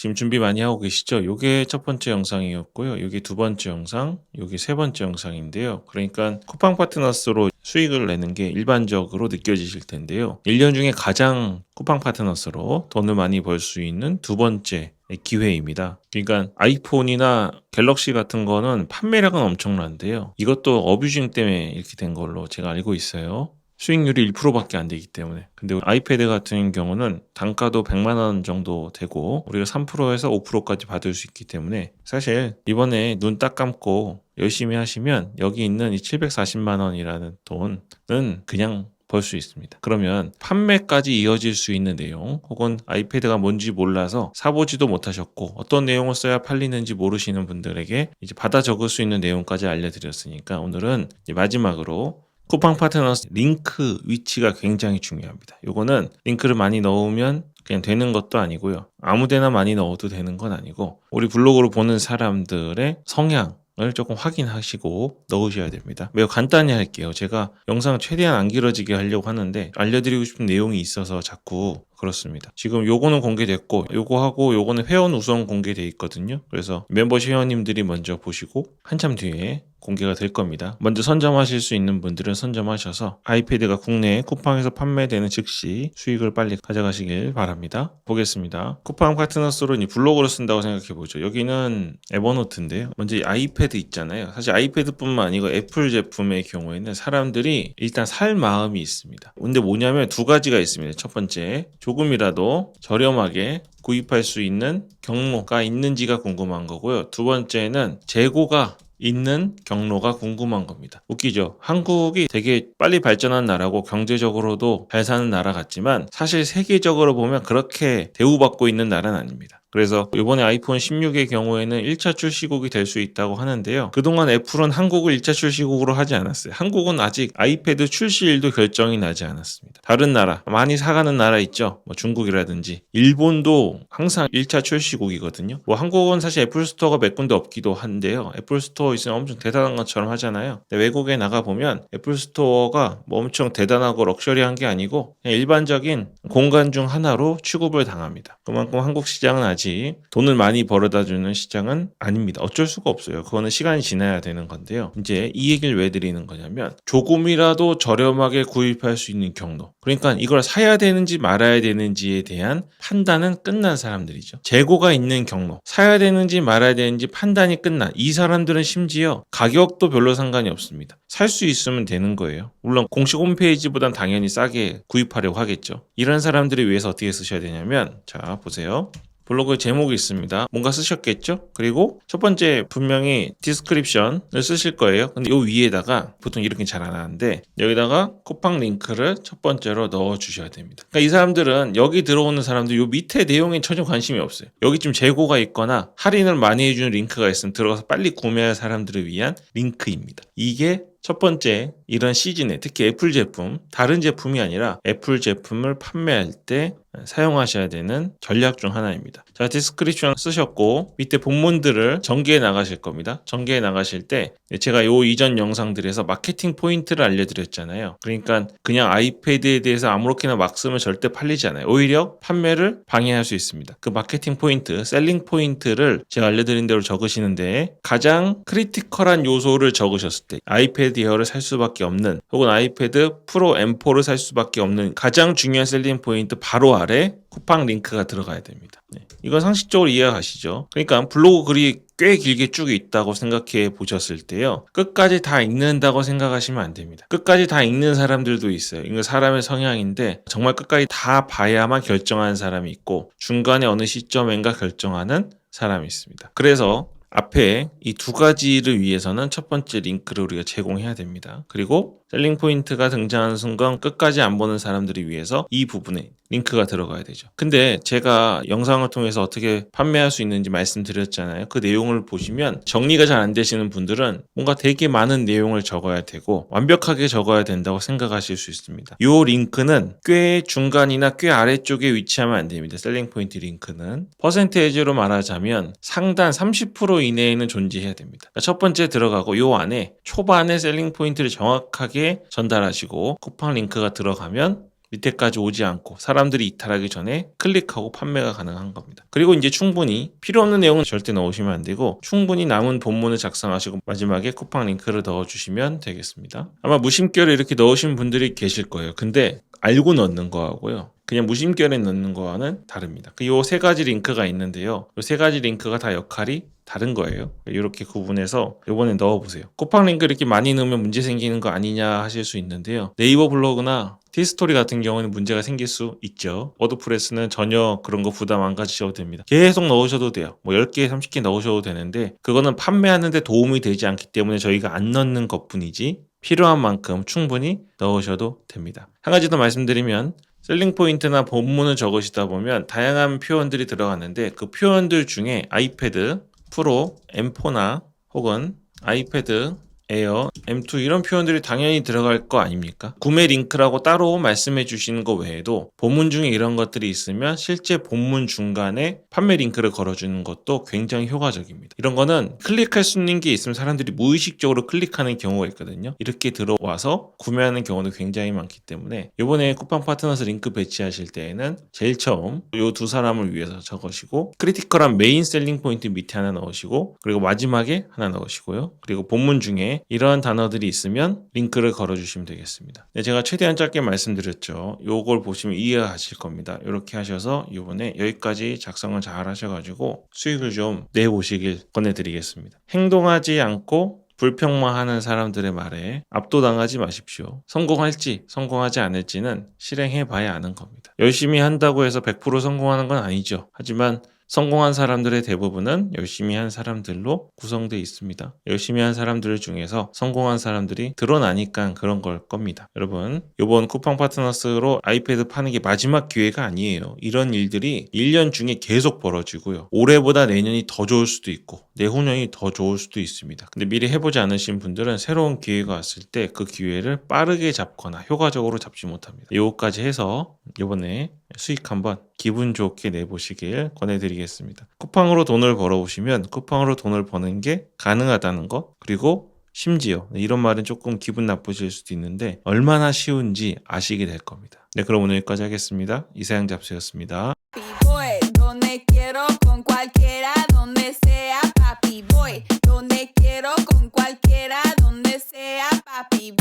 지금 준비 많이 하고 계시죠? 요게 첫 번째 영상이었고요. 요게 두 번째 영상, 요게 세 번째 영상인데요. 그러니까 쿠팡 파트너스로 수익을 내는 게 일반적으로 느껴지실 텐데요. 1년 중에 가장 쿠팡 파트너스로 돈을 많이 벌 수 있는 두 번째 기회입니다. 그러니까 아이폰이나 갤럭시 같은 거는 판매량은 엄청난데요. 이것도 어뷰징 때문에 이렇게 된 걸로 제가 알고 있어요. 수익률이 1%밖에 안 되기 때문에. 근데 아이패드 같은 경우는 단가도 100만 원 정도 되고 우리가 3%에서 5%까지 받을 수 있기 때문에 사실 이번에 눈 딱 감고 열심히 하시면 여기 있는 이 740만 원이라는 돈은 그냥 벌 수 있습니다. 그러면 판매까지 이어질 수 있는 내용 혹은 아이패드가 뭔지 몰라서 사보지도 못하셨고 어떤 내용을 써야 팔리는지 모르시는 분들에게 이제 받아 적을 수 있는 내용까지 알려드렸으니까 오늘은 이제 마지막으로 쿠팡 파트너스 링크 위치가 굉장히 중요합니다. 요거는 링크를 많이 넣으면 그냥 되는 것도 아니고요. 아무데나 많이 넣어도 되는 건 아니고 우리 블로그를 보는 사람들의 성향을 조금 확인하시고 넣으셔야 됩니다. 매우 간단히 할게요. 제가 영상 최대한 안 길어지게 하려고 하는데 알려드리고 싶은 내용이 있어서 자꾸 그렇습니다. 지금 요거는 공개됐고 요거하고 요거는 회원 우선 공개돼 있거든요. 그래서 멤버십 회원님들이 먼저 보시고 한참 뒤에 공개가 될 겁니다. 먼저 선점하실 수 있는 분들은 선점하셔서 아이패드가 국내에 쿠팡에서 판매되는 즉시 수익을 빨리 가져가시길 바랍니다. 보겠습니다. 쿠팡 파트너스로 블로그를 쓴다고 생각해 보죠. 여기는 에버노트인데요. 먼저 이 아이패드 있잖아요. 사실 아이패드뿐만 아니고 애플 제품의 경우에는 사람들이 일단 살 마음이 있습니다. 근데 뭐냐면 두 가지가 있습니다. 첫 번째, 조금이라도 저렴하게 구입할 수 있는 경로가 있는지가 궁금한 거고요. 두 번째는 재고가 있는 경로가 궁금한 겁니다. 웃기죠? 한국이 되게 빨리 발전한 나라고 경제적으로도 잘 사는 나라 같지만 사실 세계적으로 보면 그렇게 대우받고 있는 나라는 아닙니다. 그래서 이번에 아이폰 16의 경우에는 1차 출시국이 될 수 있다고 하는데요. 그동안 애플은 한국을 1차 출시국으로 하지 않았어요. 한국은 아직 아이패드 출시일도 결정이 나지 않았습니다. 다른 나라, 많이 사가는 나라 있죠? 뭐 중국이라든지 일본도 항상 1차 출시국이거든요. 뭐 한국은 사실 애플 스토어가 몇 군데 없기도 한데요. 애플 스토어 있으면 엄청 대단한 것처럼 하잖아요. 근데 외국에 나가보면 애플 스토어가 뭐 엄청 대단하고 럭셔리한 게 아니고 그냥 일반적인 공간 중 하나로 취급을 당합니다. 그만큼 한국 시장은 아직 돈을 많이 벌어다 주는 시장은 아닙니다. 어쩔 수가 없어요. 그거는 시간이 지나야 되는 건데요. 이제 이 얘기를 왜 드리는 거냐면 조금이라도 저렴하게 구입할 수 있는 경로. 그러니까 이걸 사야 되는지 말아야 되는지에 대한 판단은 끝난 사람들이죠. 재고가 있는 경로. 사야 되는지 말아야 되는지 판단이 끝난 이 사람들은 심지어 가격도 별로 상관이 없습니다. 살 수 있으면 되는 거예요. 물론 공식 홈페이지보단 당연히 싸게 구입하려고 하겠죠. 이런 사람들을 위해서 어떻게 쓰셔야 되냐면 자 보세요. 블로그에 제목이 있습니다. 뭔가 쓰셨겠죠? 그리고 첫 번째 분명히 디스크립션을 쓰실 거예요. 근데 이 위에다가 보통 이렇게 잘 안 하는데 여기다가 쿠팡 링크를 첫 번째로 넣어 주셔야 됩니다. 그러니까 이 사람들은 여기 들어오는 사람들 이 밑에 내용에 전혀 관심이 없어요. 여기 좀 재고가 있거나 할인을 많이 해주는 링크가 있으면 들어가서 빨리 구매할 사람들을 위한 링크입니다. 이게 첫 번째 이런 시즌에 특히 애플 제품 다른 제품이 아니라 애플 제품을 판매할 때 사용하셔야 되는 전략 중 하나입니다. 자, 디스크립션 쓰셨고 밑에 본문들을 전개해 나가실 겁니다. 전개해 나가실 때 제가 요 이전 영상들에서 마케팅 포인트를 알려드렸잖아요. 그러니까 그냥 아이패드에 대해서 아무렇게나 막 쓰면 절대 팔리지 않아요. 오히려 판매를 방해할 수 있습니다. 그 마케팅 포인트, 셀링 포인트를 제가 알려드린 대로 적으시는데 가장 크리티컬한 요소를 적으셨을 때 아이패드 에어를 살 수밖에 없는 혹은 아이패드 프로 M4를 살 수밖에 없는 가장 중요한 셀링 포인트 바로 아래 쿠팡 링크가 들어가야 됩니다. 네. 이건 상식적으로 이해가 가시죠? 그러니까 블로그 글이 꽤 길게 쭉 있다고 생각해 보셨을 때요. 끝까지 다 읽는다고 생각하시면 안 됩니다. 끝까지 다 읽는 사람들도 있어요. 이거 사람의 성향인데 정말 끝까지 다 봐야만 결정하는 사람이 있고 중간에 어느 시점인가 결정하는 사람이 있습니다. 그래서 앞에 이 두 가지를 위해서는 첫 번째 링크를 우리가 제공해야 됩니다. 그리고 셀링 포인트가 등장하는 순간 끝까지 안 보는 사람들을 위해서 이 부분에 링크가 들어가야 되죠. 근데 제가 영상을 통해서 어떻게 판매할 수 있는지 말씀드렸잖아요. 그 내용을 보시면 정리가 잘 안 되시는 분들은 뭔가 되게 많은 내용을 적어야 되고 완벽하게 적어야 된다고 생각하실 수 있습니다. 이 링크는 꽤 중간이나 꽤 아래쪽에 위치하면 안 됩니다. 셀링 포인트 링크는 퍼센테이지로 말하자면 상단 30% 이내에는 존재해야 됩니다. 그러니까 첫 번째 들어가고 이 안에 초반에 셀링 포인트를 정확하게 전달하시고 쿠팡 링크가 들어가면 밑에까지 오지 않고 사람들이 이탈하기 전에 클릭하고 판매가 가능한 겁니다. 그리고 이제 충분히 필요 없는 내용은 절대 넣으시면 안 되고 충분히 남은 본문을 작성하시고 마지막에 쿠팡 링크를 넣어주시면 되겠습니다. 아마 무심결에 이렇게 넣으신 분들이 계실 거예요. 근데 알고 넣는 거하고요. 그냥 무심결에 넣는 거와는 다릅니다. 이 세 가지 링크가 있는데요. 이 세 가지 링크가 다 역할이 다른 거예요. 이렇게 구분해서 이번에 넣어보세요. 쿠팡 링크 이렇게 많이 넣으면 문제 생기는 거 아니냐 하실 수 있는데요. 네이버 블로그나 티스토리 같은 경우는 문제가 생길 수 있죠. 워드프레스는 전혀 그런 거 부담 안 가지셔도 됩니다. 계속 넣으셔도 돼요. 뭐 10개, 30개 넣으셔도 되는데 그거는 판매하는 데 도움이 되지 않기 때문에 저희가 안 넣는 것뿐이지 필요한 만큼 충분히 넣으셔도 됩니다. 한 가지 더 말씀드리면 셀링 포인트나 본문을 적으시다 보면 다양한 표현들이 들어가는데 그 표현들 중에 아이패드 프로, M4나 혹은 아이패드 에어, M2 이런 표현들이 당연히 들어갈 거 아닙니까? 구매 링크라고 따로 말씀해 주시는 거 외에도 본문 중에 이런 것들이 있으면 실제 본문 중간에 판매 링크를 걸어주는 것도 굉장히 효과적입니다. 이런 거는 클릭할 수 있는 게 있으면 사람들이 무의식적으로 클릭하는 경우가 있거든요. 이렇게 들어와서 구매하는 경우도 굉장히 많기 때문에 이번에 쿠팡 파트너스 링크 배치하실 때에는 제일 처음 이 두 사람을 위해서 적으시고 크리티컬한 메인 셀링 포인트 밑에 하나 넣으시고 그리고 마지막에 하나 넣으시고요. 그리고 본문 중에 이러한 단어들이 있으면 링크를 걸어주시면 되겠습니다. 네, 제가 최대한 짧게 말씀드렸죠. 요걸 보시면 이해하실 겁니다. 이렇게 하셔서 이번에 여기까지 작성을 잘 하셔가지고 수익을 좀 내보시길 권해드리겠습니다. 행동하지 않고 불평만하는 사람들의 말에 압도당하지 마십시오. 성공할지 성공하지 않을지는 실행해봐야 아는 겁니다. 열심히 한다고 해서 100% 성공하는 건 아니죠. 하지만 성공한 사람들의 대부분은 열심히 한 사람들로 구성되어 있습니다. 열심히 한 사람들 중에서 성공한 사람들이 드러나니까 그런 걸 겁니다. 여러분, 이번 쿠팡 파트너스로 아이패드 파는 게 마지막 기회가 아니에요. 이런 일들이 1년 중에 계속 벌어지고요. 올해보다 내년이 더 좋을 수도 있고 내후년이 더 좋을 수도 있습니다. 근데 미리 해보지 않으신 분들은 새로운 기회가 왔을 때 그 기회를 빠르게 잡거나 효과적으로 잡지 못합니다. 요거까지 해서 이번에 수익 한번 기분 좋게 내보시길 권해드리겠습니다. 쿠팡으로 돈을 벌어보시면 쿠팡으로 돈을 버는 게 가능하다는 거, 그리고 심지어 이런 말은 조금 기분 나쁘실 수도 있는데 얼마나 쉬운지 아시게 될 겁니다. 네, 그럼 오늘 여기까지 하겠습니다. 이사양 잡스였습니다. Voy donde quiero con cualquiera, donde sea, papi. Voy donde quiero con cualquiera, donde sea, papi.